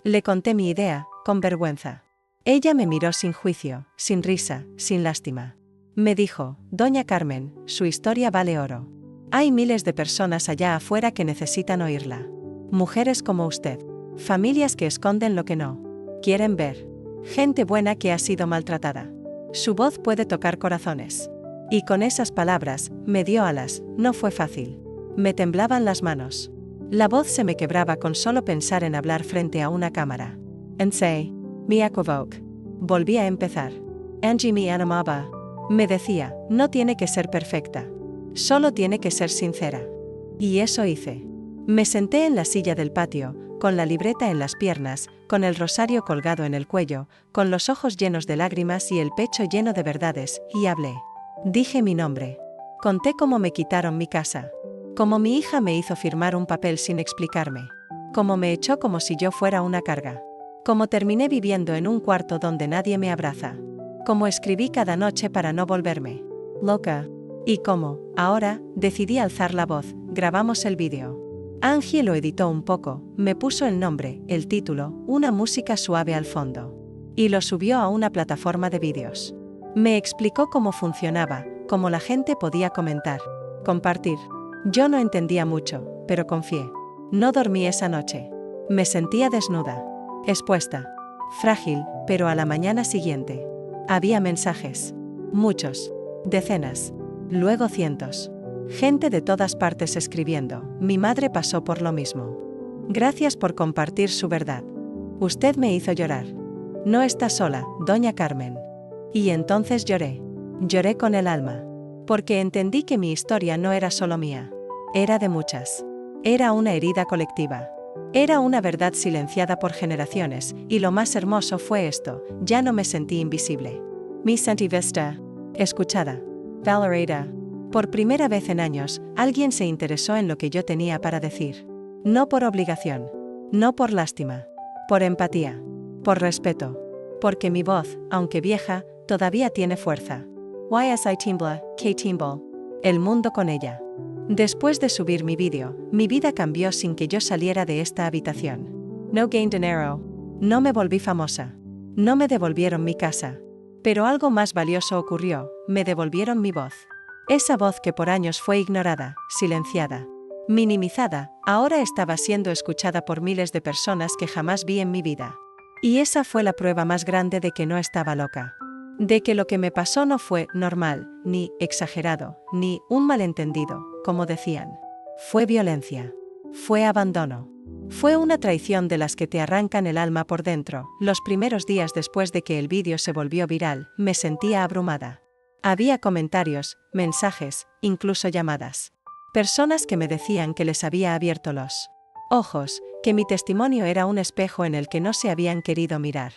Le conté mi idea, con vergüenza. Ella me miró sin juicio, sin risa, sin lástima. Me dijo, Doña Carmen, su historia vale oro. Hay miles de personas allá afuera que necesitan oírla. Mujeres como usted. Familias que esconden lo que no quieren ver. Gente buena que ha sido maltratada. Su voz puede tocar corazones. Y con esas palabras, me dio alas, no fue fácil. Me temblaban las manos. La voz se me quebraba con solo pensar en hablar frente a una cámara. Ensei, me equivoco. Volví a empezar. Angie me animaba. Me decía, no tiene que ser perfecta. Solo tiene que ser sincera. Y eso hice. Me senté en la silla del patio, con la libreta en las piernas, con el rosario colgado en el cuello, con los ojos llenos de lágrimas y el pecho lleno de verdades, y hablé. Dije mi nombre. Conté cómo me quitaron mi casa. Cómo mi hija me hizo firmar un papel sin explicarme. Cómo me echó como si yo fuera una carga. Cómo terminé viviendo en un cuarto donde nadie me abraza. Cómo escribí cada noche para no volverme loca. Y cómo, ahora, decidí alzar la voz, grabamos el vídeo. Angie lo editó un poco, me puso el nombre, el título, una música suave al fondo. Y lo subió a una plataforma de vídeos. Me explicó cómo funcionaba, cómo la gente podía comentar, compartir. Yo no entendía mucho, pero confié. No dormí esa noche. Me sentía desnuda, expuesta, frágil, pero a la mañana siguiente había mensajes. Muchos. Decenas. Luego cientos. Gente de todas partes escribiendo. Mi madre pasó por lo mismo. Gracias por compartir su verdad. Usted me hizo llorar. No está sola, Doña Carmen. Y entonces lloré. Lloré con el alma. Porque entendí que mi historia no era solo mía. Era de muchas. Era una herida colectiva. Era una verdad silenciada por generaciones, y lo más hermoso fue esto, ya no me sentí invisible. Me sentí vista, escuchada, valorada. Por primera vez en años, alguien se interesó en lo que yo tenía para decir. No por obligación, no por lástima, por empatía, por respeto. Porque mi voz, aunque vieja, todavía tiene fuerza. YSI Timbla, K Timble. El mundo con ella. Después de subir mi vídeo, mi vida cambió sin que yo saliera de esta habitación. No gained dinero. No me volví famosa. No me devolvieron mi casa. Pero algo más valioso ocurrió, me devolvieron mi voz. Esa voz que por años fue ignorada, silenciada, minimizada, ahora estaba siendo escuchada por miles de personas que jamás vi en mi vida. Y esa fue la prueba más grande de que no estaba loca. De que lo que me pasó no fue normal, ni exagerado, ni un malentendido. como decían. Fue violencia. Fue abandono. Fue una traición de las que te arrancan el alma por dentro. Los primeros días después de que el vídeo se volvió viral, me sentía abrumada. Había comentarios, mensajes, incluso llamadas. Personas que me decían que les había abierto los ojos, que mi testimonio era un espejo en el que no se habían querido mirar.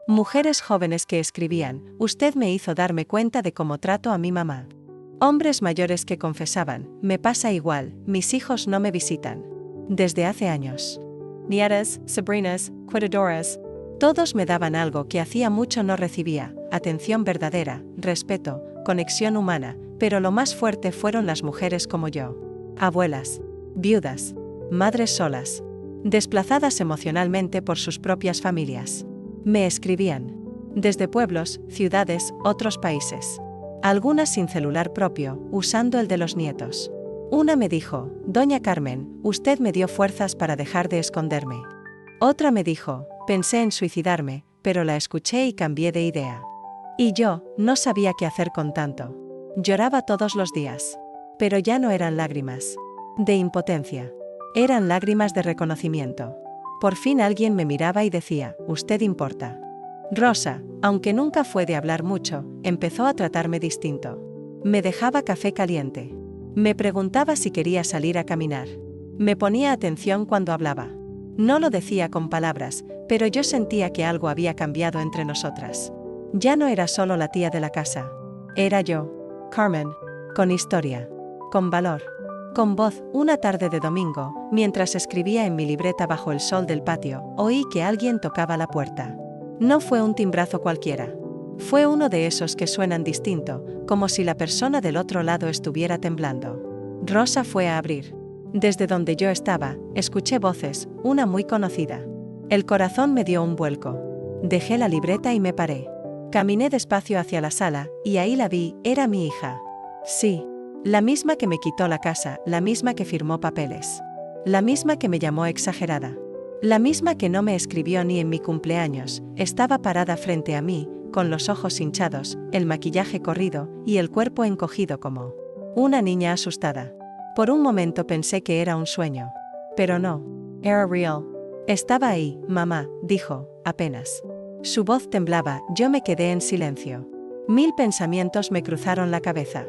Mujeres jóvenes que escribían, usted me hizo darme cuenta de cómo trato a mi mamá. Hombres mayores que confesaban, me pasa igual, mis hijos no me visitan. Desde hace años. Nietas, sobrinas, cuidadoras. Todos me daban algo que hacía mucho no recibía, atención verdadera, respeto, conexión humana, pero lo más fuerte fueron las mujeres como yo. Abuelas, viudas, madres solas, desplazadas emocionalmente por sus propias familias. Me escribían. Desde pueblos, ciudades, otros países. Algunas sin celular propio, usando el de los nietos. Una me dijo, Doña Carmen, usted me dio fuerzas para dejar de esconderme. Otra me dijo, pensé en suicidarme, pero la escuché y cambié de idea. Y yo, no sabía qué hacer con tanto. Lloraba todos los días. Pero ya no eran lágrimas de impotencia. Eran lágrimas de reconocimiento. Por fin alguien me miraba y decía, usted importa. Rosa, aunque nunca fue de hablar mucho, empezó a tratarme distinto. Me dejaba café caliente. Me preguntaba si quería salir a caminar. Me ponía atención cuando hablaba. No lo decía con palabras, pero yo sentía que algo había cambiado entre nosotras. Ya no era solo la tía de la casa. Era yo, Carmen, con historia, con valor, con voz. Una tarde de domingo, mientras escribía en mi libreta bajo el sol del patio, oí que alguien tocaba la puerta. No fue un timbrazo cualquiera. Fue uno de esos que suenan distinto, como si la persona del otro lado estuviera temblando. Rosa fue a abrir. Desde donde yo estaba, escuché voces, una muy conocida. El corazón me dio un vuelco. Dejé la libreta y me paré. Caminé despacio hacia la sala, y ahí la vi, era mi hija. Sí, la misma que me quitó la casa, la misma que firmó papeles. La misma que me llamó exagerada. La misma que no me escribió ni en mi cumpleaños, estaba parada frente a mí, con los ojos hinchados, el maquillaje corrido, y el cuerpo encogido como una niña asustada. Por un momento pensé que era un sueño. Pero no. Era real. Estaba ahí, mamá, dijo, apenas. Su voz temblaba, yo me quedé en silencio. 1000 pensamientos me cruzaron la cabeza.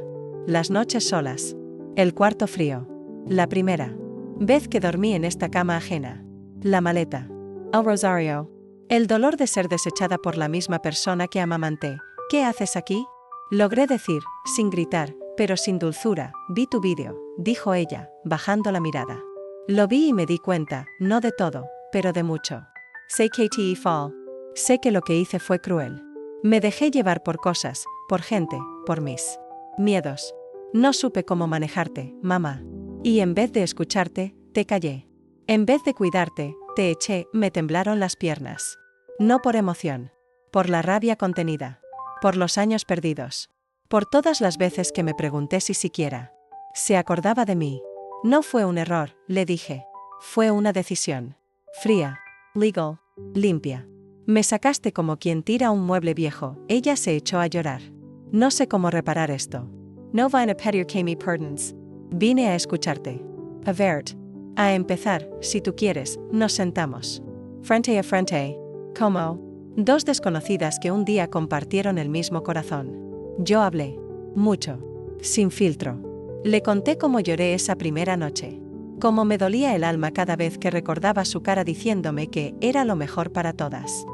Las noches solas. El cuarto frío. La primera vez que dormí en esta cama ajena. La maleta. El rosario. El dolor de ser desechada por la misma persona que amamanté. ¿Qué haces aquí? Logré decir, sin gritar, pero sin dulzura, vi tu vídeo, dijo ella, bajando la mirada. Lo vi y me di cuenta, no de todo, pero de mucho. Sé que te fall. Sé que lo que hice fue cruel. Me dejé llevar por cosas, por gente, por mis miedos. No supe cómo manejarte, mamá. Y en vez de escucharte, te callé. En vez de cuidarte, te eché, me temblaron las piernas. No por emoción. Por la rabia contenida. Por los años perdidos. Por todas las veces que me pregunté si siquiera se acordaba de mí. No fue un error, le dije. Fue una decisión. Fría. Legal. Limpia. Me sacaste como quien tira un mueble viejo. Ella se echó a llorar. No sé cómo reparar esto. No vine a pedir que me perdones. Vine a escucharte. A verte. A empezar, si tú quieres, nos sentamos. Frente a frente. Como dos desconocidas que un día compartieron el mismo corazón. Yo hablé. Mucho. Sin filtro. Le conté cómo lloré esa primera noche. Cómo me dolía el alma cada vez que recordaba su cara diciéndome que era lo mejor para todas.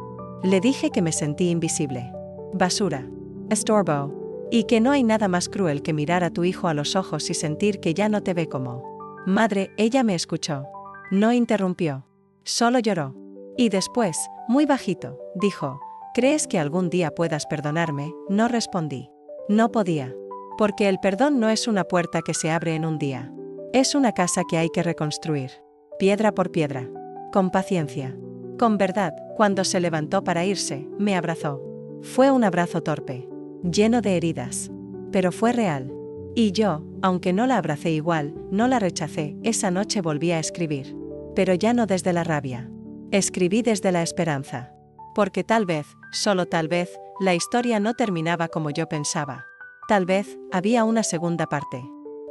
Le dije que me sentí invisible. Basura. Estorbo. Y que no hay nada más cruel que mirar a tu hijo a los ojos y sentir que ya no te ve como madre. Ella me escuchó. No interrumpió. Solo lloró. Y después, muy bajito, dijo, ¿crees que algún día puedas perdonarme? No respondí. No podía. Porque el perdón no es una puerta que se abre en un día. Es una casa que hay que reconstruir. Piedra por piedra. Con paciencia. Con verdad. Cuando se levantó para irse, me abrazó. Fue un abrazo torpe. Lleno de heridas. Pero fue real. Y yo, aunque no la abracé igual, no la rechacé, esa noche volví a escribir. Pero ya no desde la rabia. Escribí desde la esperanza. Porque tal vez, solo tal vez, la historia no terminaba como yo pensaba. Tal vez, había una segunda parte.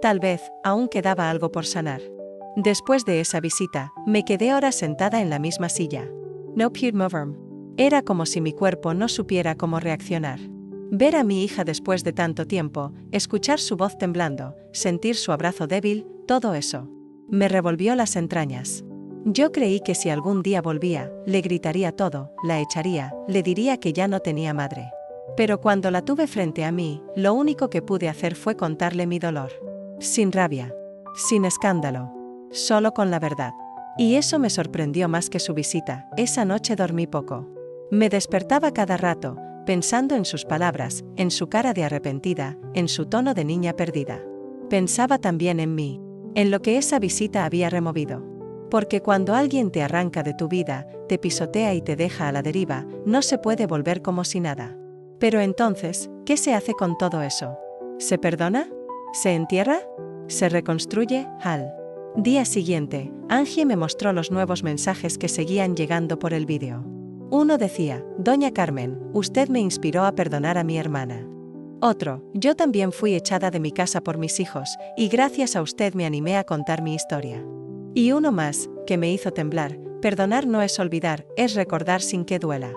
Tal vez, aún quedaba algo por sanar. Después de esa visita, me quedé horas sentada en la misma silla. No pude moverme. Era como si mi cuerpo no supiera cómo reaccionar. Ver a mi hija después de tanto tiempo, escuchar su voz temblando, sentir su abrazo débil, todo eso me revolvió las entrañas. Yo creí que si algún día volvía, le gritaría todo, la echaría, le diría que ya no tenía madre. Pero cuando la tuve frente a mí, lo único que pude hacer fue contarle mi dolor. Sin rabia, sin escándalo, solo con la verdad. Y eso me sorprendió más que su visita. Esa noche dormí poco. Me despertaba cada rato, pensando en sus palabras, en su cara de arrepentida, en su tono de niña perdida. Pensaba también en mí, en lo que esa visita había removido. Porque cuando alguien te arranca de tu vida, te pisotea y te deja a la deriva, no se puede volver como si nada. Pero entonces, ¿qué se hace con todo eso? ¿Se perdona? ¿Se entierra? ¿Se reconstruye? Al día siguiente, Angie me mostró los nuevos mensajes que seguían llegando por el vídeo. Uno decía: Doña Carmen, usted me inspiró a perdonar a mi hermana. Otro: yo también fui echada de mi casa por mis hijos, y gracias a usted me animé a contar mi historia. Y uno más, que me hizo temblar: perdonar no es olvidar, es recordar sin que duela.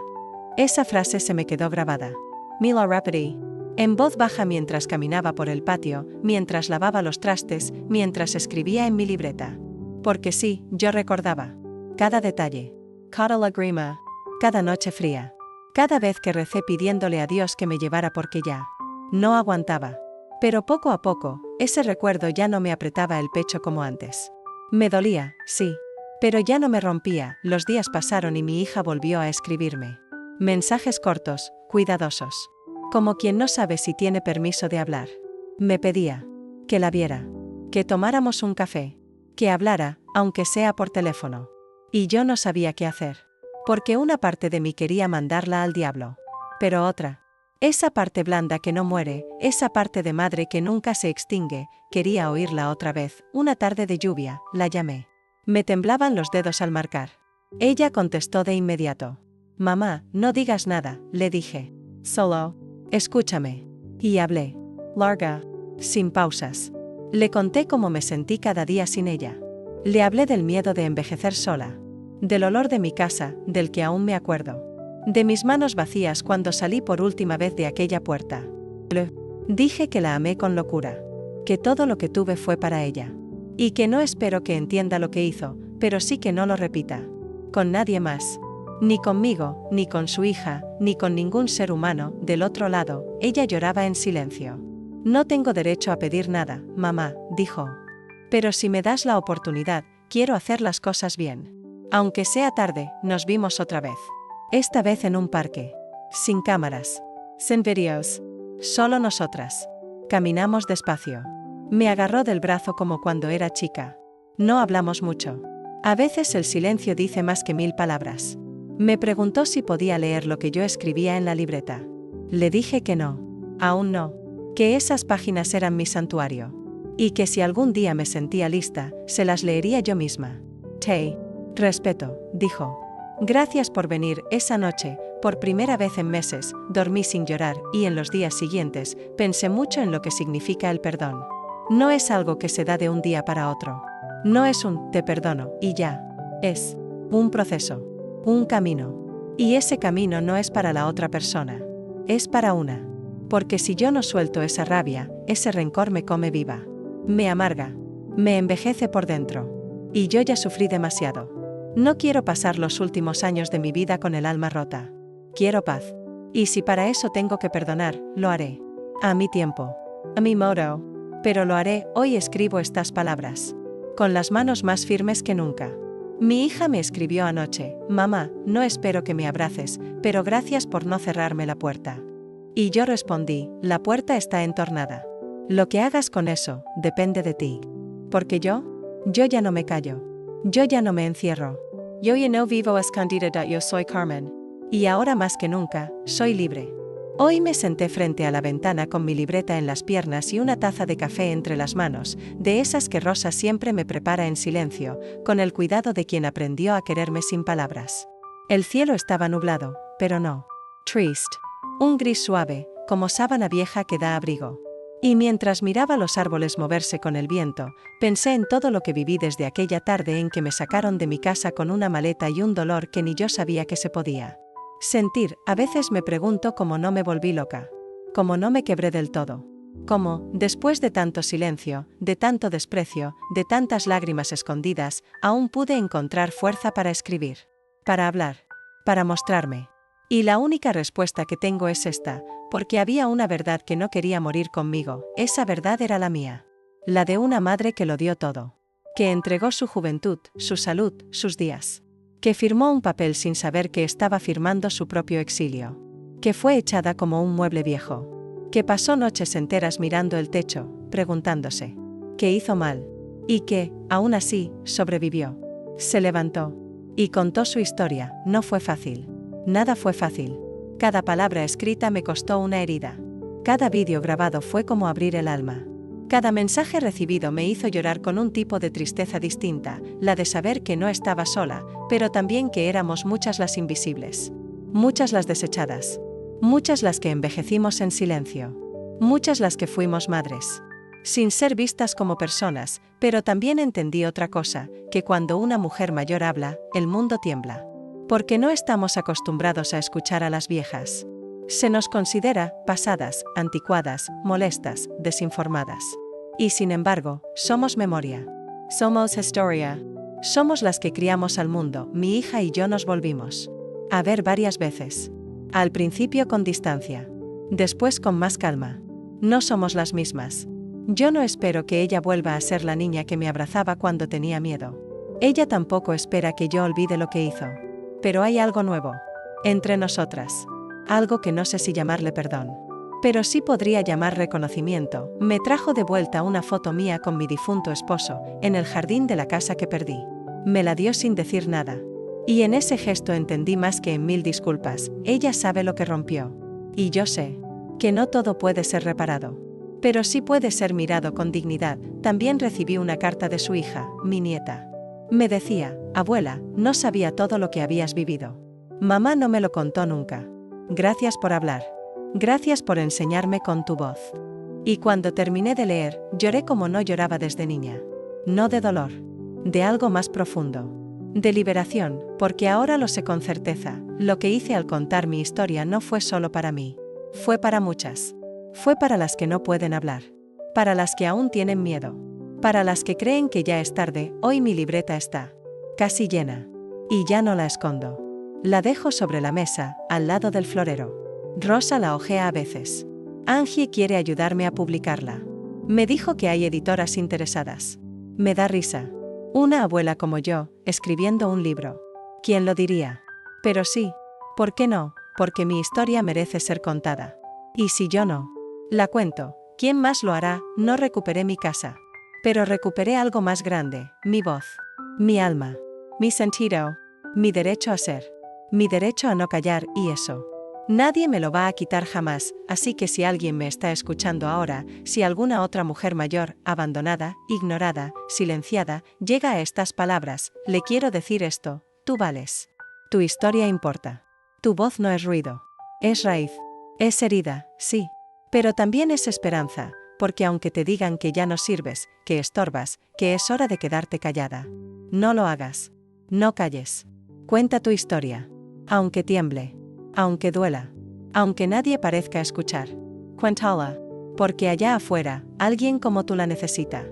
Esa frase se me quedó grabada. Me la repetí en voz baja mientras caminaba por el patio, mientras lavaba los trastes, mientras escribía en mi libreta. Porque sí, yo recordaba cada detalle, cada lágrima, cada noche fría, cada vez que recé pidiéndole a Dios que me llevara porque ya no aguantaba. Pero poco a poco, ese recuerdo ya no me apretaba el pecho como antes. Me dolía, sí, pero ya no me rompía. Los días pasaron y mi hija volvió a escribirme mensajes cortos, cuidadosos, como quien no sabe si tiene permiso de hablar. Me pedía que la viera, que tomáramos un café, que hablara, aunque sea por teléfono. Y yo no sabía qué hacer, porque una parte de mí quería mandarla al diablo, pero otra, esa parte blanda que no muere, esa parte de madre que nunca se extingue, quería oírla otra vez. Una tarde de lluvia, la llamé. Me temblaban los dedos al marcar. Ella contestó de inmediato. Mamá, no digas nada, le dije. Solo escúchame. Y hablé. Larga, sin pausas. Le conté cómo me sentí cada día sin ella. Le hablé del miedo de envejecer sola, del olor de mi casa, del que aún me acuerdo, de mis manos vacías cuando salí por última vez de aquella puerta. Le dije que la amé con locura, que todo lo que tuve fue para ella, y que no espero que entienda lo que hizo, pero sí que no lo repita con nadie más. Ni conmigo, ni con su hija, ni con ningún ser humano. Del otro lado, ella lloraba en silencio. No tengo derecho a pedir nada, mamá, dijo. Pero si me das la oportunidad, quiero hacer las cosas bien. Aunque sea tarde, nos vimos otra vez. Esta vez en un parque. Sin cámaras. Sin vídeos. Solo nosotras. Caminamos despacio. Me agarró del brazo como cuando era chica. No hablamos mucho. A veces el silencio dice más que 1000 palabras. Me preguntó si podía leer lo que yo escribía en la libreta. Le dije que no. Aún no. Que esas páginas eran mi santuario. Y que si algún día me sentía lista, se las leería yo misma. Te respeto, dijo. Gracias por venir. Esa noche, por primera vez en meses, dormí sin llorar, y en los días siguientes, pensé mucho en lo que significa el perdón. No es algo que se da de un día para otro. No es un te perdono y ya. Es un proceso. Un camino. Y ese camino no es para la otra persona. Es para una. Porque si yo no suelto esa rabia, ese rencor me come viva. Me amarga. Me envejece por dentro. Y yo ya sufrí demasiado. No quiero pasar los últimos años de mi vida con el alma rota. Quiero paz. Y si para eso tengo que perdonar, lo haré. A mi tiempo. A mi modo. Pero lo haré. Hoy escribo estas palabras. Con las manos más firmes que nunca. Mi hija me escribió anoche: mamá, no espero que me abraces, pero gracias por no cerrarme la puerta. Y yo respondí: la puerta está entornada. Lo que hagas con eso, depende de ti. Porque yo ya no me callo. Yo ya no me encierro. Yo ya no vivo escondida. Yo soy Carmen. Y ahora más que nunca, soy libre. Hoy me senté frente a la ventana con mi libreta en las piernas y una taza de café entre las manos, de esas que Rosa siempre me prepara en silencio, con el cuidado de quien aprendió a quererme sin palabras. El cielo estaba nublado, pero no triste. Un gris suave, como sábana vieja que da abrigo. Y mientras miraba los árboles moverse con el viento, pensé en todo lo que viví desde aquella tarde en que me sacaron de mi casa con una maleta y un dolor que ni yo sabía que se podía sentir. A veces me pregunto cómo no me volví loca, cómo no me quebré del todo, cómo, después de tanto silencio, de tanto desprecio, de tantas lágrimas escondidas, aún pude encontrar fuerza para escribir, para hablar, para mostrarme. Y la única respuesta que tengo es esta, porque había una verdad que no quería morir conmigo. Esa verdad era la mía, la de una madre que lo dio todo, que entregó su juventud, su salud, sus días, que firmó un papel sin saber que estaba firmando su propio exilio, que fue echada como un mueble viejo, que pasó noches enteras mirando el techo, preguntándose qué hizo mal, y que, aún así, sobrevivió. Se levantó y contó su historia. No fue fácil. Nada fue fácil. Cada palabra escrita me costó una herida. Cada vídeo grabado fue como abrir el alma. Cada mensaje recibido me hizo llorar con un tipo de tristeza distinta, la de saber que no estaba sola, pero también que éramos muchas las invisibles. Muchas las desechadas. Muchas las que envejecimos en silencio. Muchas las que fuimos madres, sin ser vistas como personas, pero también entendí otra cosa, que cuando una mujer mayor habla, el mundo tiembla. Porque no estamos acostumbrados a escuchar a las viejas. Se nos considera pasadas, anticuadas, molestas, desinformadas. Y sin embargo, somos memoria. Somos historia. Somos las que criamos al mundo. Mi hija y yo nos volvimos a ver varias veces. Al principio con distancia. Después con más calma. No somos las mismas. Yo no espero que ella vuelva a ser la niña que me abrazaba cuando tenía miedo. Ella tampoco espera que yo olvide lo que hizo. Pero hay algo nuevo entre nosotras. Algo que no sé si llamarle perdón, pero sí podría llamar reconocimiento. Me trajo de vuelta una foto mía con mi difunto esposo, en el jardín de la casa que perdí. Me la dio sin decir nada. Y en ese gesto entendí más que en 1000 disculpas. Ella sabe lo que rompió. Y yo sé que no todo puede ser reparado, pero sí puede ser mirado con dignidad. También recibí una carta de su hija, mi nieta. Me decía: abuela, no sabía todo lo que habías vivido. Mamá no me lo contó nunca. Gracias por hablar. Gracias por enseñarme con tu voz. Y cuando terminé de leer, lloré como no lloraba desde niña. No de dolor. De algo más profundo. De liberación, porque ahora lo sé con certeza. Lo que hice al contar mi historia no fue solo para mí. Fue para muchas. Fue para las que no pueden hablar. Para las que aún tienen miedo. Para las que creen que ya es tarde. Hoy mi libreta está casi llena. Y ya no la escondo. La dejo sobre la mesa, al lado del florero. Rosa la hojea a veces. Angie quiere ayudarme a publicarla. Me dijo que hay editoras interesadas. Me da risa. Una abuela como yo, escribiendo un libro. ¿Quién lo diría? Pero sí. ¿Por qué no? Porque mi historia merece ser contada. Y si yo no la cuento, ¿quién más lo hará? No recuperé mi casa. Pero recuperé algo más grande, mi voz, mi alma, mi sentido, mi derecho a ser, mi derecho a no callar, y eso nadie me lo va a quitar jamás. Así que si alguien me está escuchando ahora, si alguna otra mujer mayor, abandonada, ignorada, silenciada, llega a estas palabras, le quiero decir esto: tú vales. Tu historia importa. Tu voz no es ruido. Es raíz. Es herida, sí. Pero también es esperanza. Porque aunque te digan que ya no sirves, que estorbas, que es hora de quedarte callada, no lo hagas. No calles. Cuenta tu historia. Aunque tiemble. Aunque duela. Aunque nadie parezca escuchar. Cuéntala. Porque allá afuera, alguien como tú la necesita.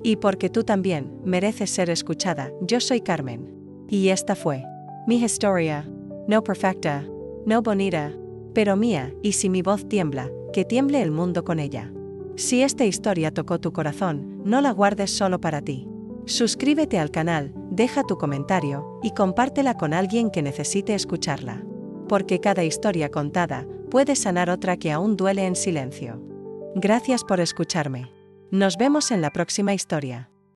Y porque tú también mereces ser escuchada. Yo soy Carmen. Y esta fue mi historia. No perfecta. No bonita. Pero mía, y si mi voz tiembla, que tiemble el mundo con ella. Si esta historia tocó tu corazón, no la guardes solo para ti. Suscríbete al canal, deja tu comentario, y compártela con alguien que necesite escucharla. Porque cada historia contada, puede sanar otra que aún duele en silencio. Gracias por escucharme. Nos vemos en la próxima historia.